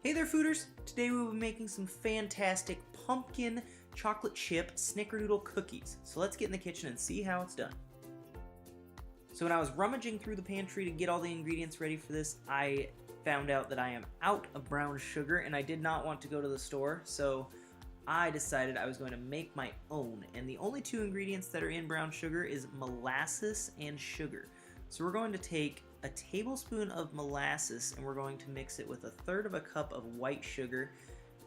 Hey there fooders! Today we will be making some fantastic pumpkin chocolate chip Snickerdoodle cookies. So let's get in the kitchen and see how it's done. So when I was rummaging through the pantry to get all the ingredients ready for this, I found out that I am out of brown sugar and I did not want to go to the store, so I decided I was going to make my own. And the only two ingredients that are in brown sugar is molasses and sugar. So we're going to take a tablespoon of molasses and we're going to mix it with 1/3 cup of white sugar.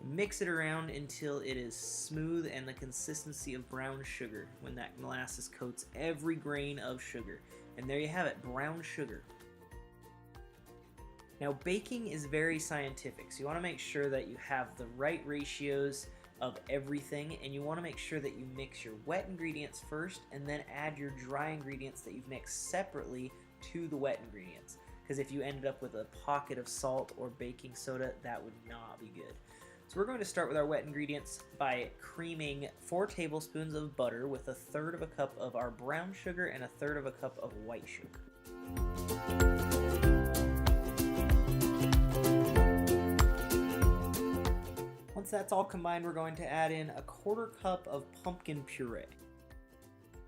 Mix it around until it is smooth and the consistency of brown sugar when that molasses coats every grain of sugar. And there you have it, brown sugar. Now baking is very scientific, so you want to make sure that you have the right ratios of everything, and you want to make sure that you mix your wet ingredients first and then add your dry ingredients that you've mixed separately to the wet ingredients, because if you ended up with a pocket of salt or baking soda, that would not be good. So we're going to start with our wet ingredients by creaming 4 tablespoons of butter with 1/3 cup of our brown sugar and 1/3 cup of white sugar. Once that's all combined, we're going to add in 1/4 cup of pumpkin puree.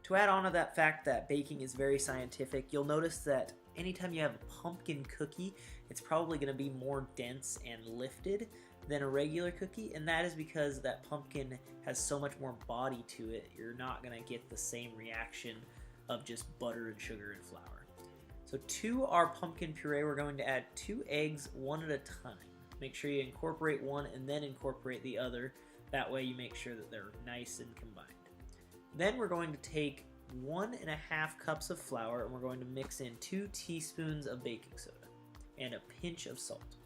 To add on to that fact that baking is very scientific, you'll notice that anytime you have a pumpkin cookie, it's probably going to be more dense and lifted than a regular cookie, and that is because that pumpkin has so much more body to it. You're not going to get the same reaction of just butter and sugar and flour. So to our pumpkin puree, we're going to add 2 eggs, one at a time. Make sure you incorporate one and then incorporate the other. That way you make sure that they're nice and combined. Then we're going to take 1½ cups of flour and we're going to mix in 2 teaspoons of baking soda and a pinch of salt.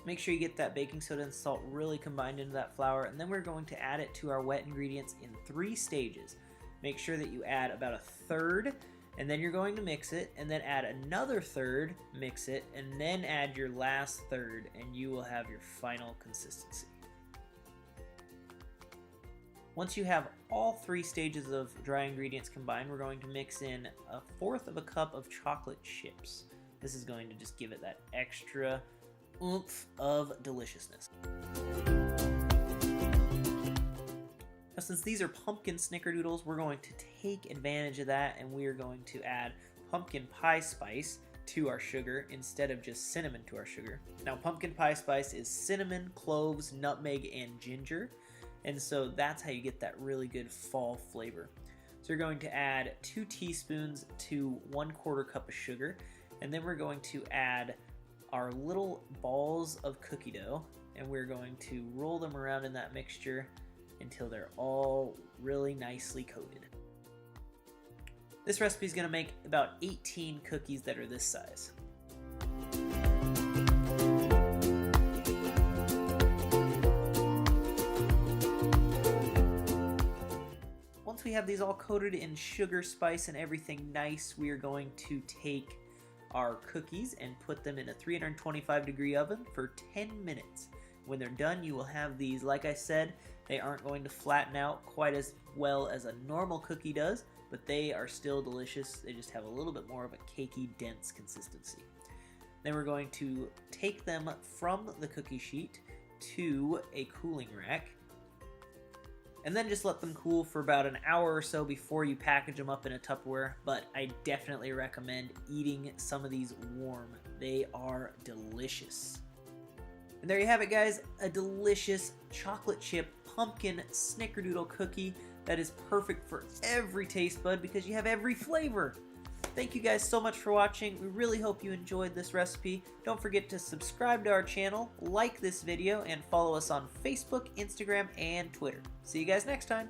Make sure you get that baking soda and salt really combined into that flour, and then we're going to add it to our wet ingredients in 3 stages. Make sure that you add about 1/3, and then you're going to mix it, and then add another 1/3, mix it, and then add your last 1/3, and you will have your final consistency. Once you have all 3 stages of dry ingredients combined, we're going to mix in 1/4 cup of chocolate chips. This is going to just give it that extra oomph of deliciousness. Now, since these are pumpkin snickerdoodles, we're going to take advantage of that and we are going to add pumpkin pie spice to our sugar instead of just cinnamon to our sugar. Now, pumpkin pie spice is cinnamon, cloves, nutmeg, and ginger, and so that's how you get that really good fall flavor. So you're going to add 2 teaspoons to 1/4 cup of sugar, and then we're going to add our little balls of cookie dough, and we're going to roll them around in that mixture until they're all really nicely coated. This recipe is going to make about 18 cookies that are this size. Once we have these all coated in sugar, spice, and everything nice, we are going to take our cookies and put them in a 325-degree oven for 10 minutes. When they're done, you will have these. Like I said, they aren't going to flatten out quite as well as a normal cookie does, but they are still delicious. They just have a little bit more of a cakey, dense consistency. Then we're going to take them from the cookie sheet to a cooling rack, and then just let them cool for about an hour or so before you package them up in a Tupperware, but I definitely recommend eating some of these warm. They are delicious. And there you have it, guys, a delicious chocolate chip pumpkin snickerdoodle cookie that is perfect for every taste bud because you have every flavor. Thank you guys so much for watching. We really hope you enjoyed this recipe. Don't forget to subscribe to our channel, like this video, and follow us on Facebook, Instagram, and Twitter. See you guys next time.